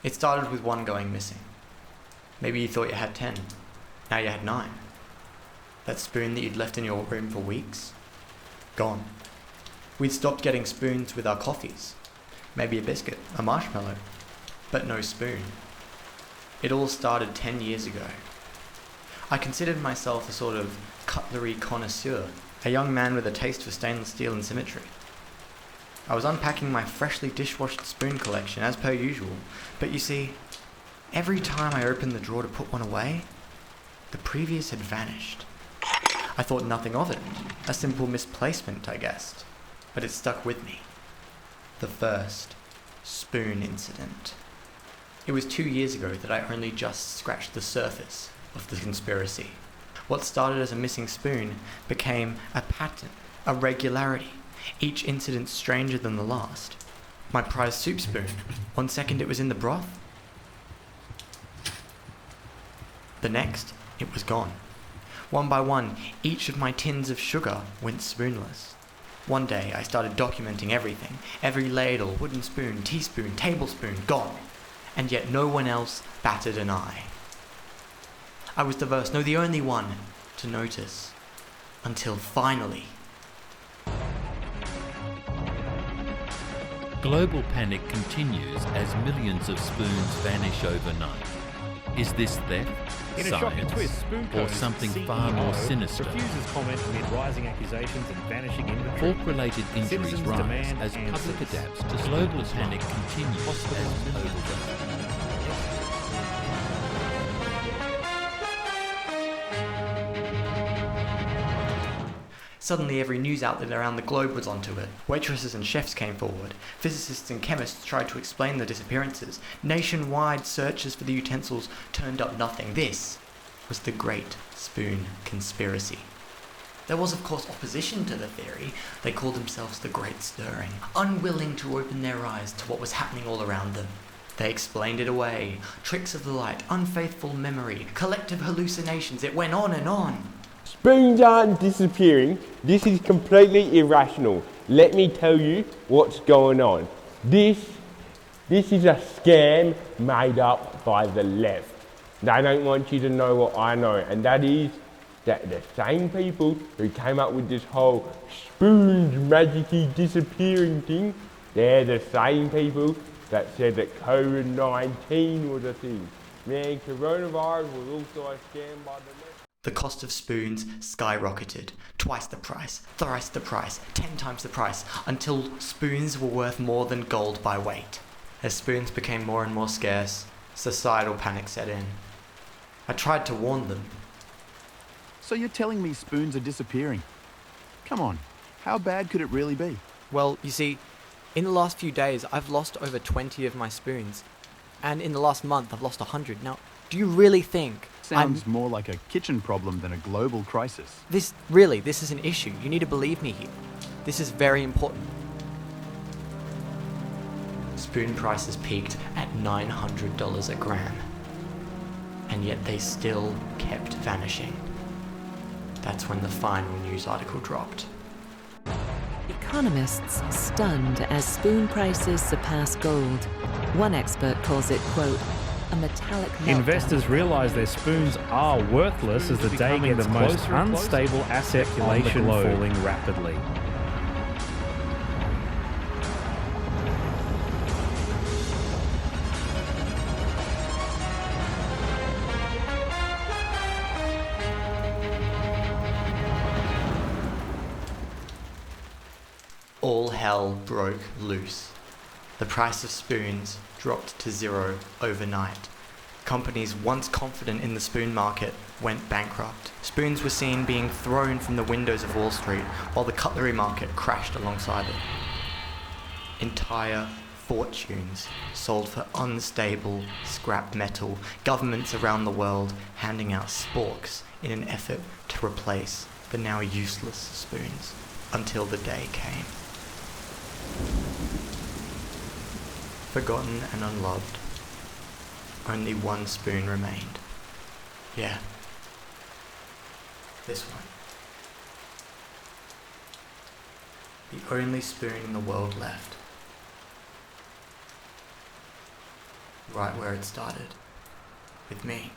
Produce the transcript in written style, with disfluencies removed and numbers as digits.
It started with one going missing. Maybe you thought you had 10. Now you had 9. That spoon that you'd left in your room for weeks? Gone. We'd stopped getting spoons with our coffees. Maybe a biscuit, a marshmallow, but no spoon. It all started 10 years ago. I considered myself a sort of cutlery connoisseur, a young man with a taste for stainless steel and symmetry. I was unpacking my freshly dishwashed spoon collection as per usual, but you see, every time I opened the drawer to put one away, the previous had vanished. I thought nothing of it, a simple misplacement, I guessed, but it stuck with me. The first spoon incident. It was 2 years ago that I only just scratched the surface of the conspiracy. What started as a missing spoon became a pattern, a regularity, each incident stranger than the last. My prized soup spoon, 1 second it was in the broth. The next, it was gone. One by one, each of my tins of sugar went spoonless. One day I started documenting everything, every ladle, wooden spoon, teaspoon, tablespoon, gone. And yet no one else batted an eye. I was the first, no, the only one to notice. Until finally. Global panic continues as millions of spoons vanish overnight. Is this theft, In a shocking science, twist, or something far more sinister? Refuses comment amid rising accusations and vanishing inventory. Fork-related injuries Citizens rise demand as public answers. adapts to global panic continues as overwhelmed. Suddenly every news outlet around the globe was onto it. Waitresses and chefs came forward. Physicists and chemists tried to explain the disappearances. Nationwide searches for the utensils turned up nothing. This was the Great Spoon Conspiracy. There was of course opposition to the theory. They called themselves the Great Stirring, unwilling to open their eyes to what was happening all around them. They explained it away. Tricks of the light, unfaithful memory, collective hallucinations. It went on and on. Spoons aren't disappearing. This is completely irrational. Let me tell you what's going on. This is a scam made up by the left. They don't want you to know what I know, and that is that the same people who came up with this whole spoons magically disappearing thing, they're the same people that said that COVID-19 was a thing. Man, coronavirus was also a scam by the left. The cost of spoons skyrocketed. Twice the price, thrice the price, 10 times the price, until spoons were worth more than gold by weight. As spoons became more and more scarce, societal panic set in. I tried to warn them. So you're telling me spoons are disappearing? Come on, how bad could it really be? Well, you see, in the last few days, I've lost over 20 of my spoons. And in the last month, I've lost 100. Now, do you really think Sounds more like a kitchen problem than a global crisis. This is an issue. You need to believe me here. This is very important. Spoon prices peaked at $900 a gram. And yet they still kept vanishing. That's when the final news article dropped. Economists stunned as spoon prices surpass gold. One expert calls it, quote, a metallic meltdown. Investors realise their spoons are worthless as the day gets the most unstable asset circulation falling rapidly. All hell broke loose. The price of spoons dropped to zero overnight. Companies once confident in the spoon market went bankrupt. Spoons were seen being thrown from the windows of Wall Street while the cutlery market crashed alongside it. Entire fortunes sold for unstable scrap metal, governments around the world handing out sporks in an effort to replace the now useless spoons until the day came. Forgotten and unloved, only one spoon remained. Yeah, this one. The only spoon in the world left. right where it started, with me.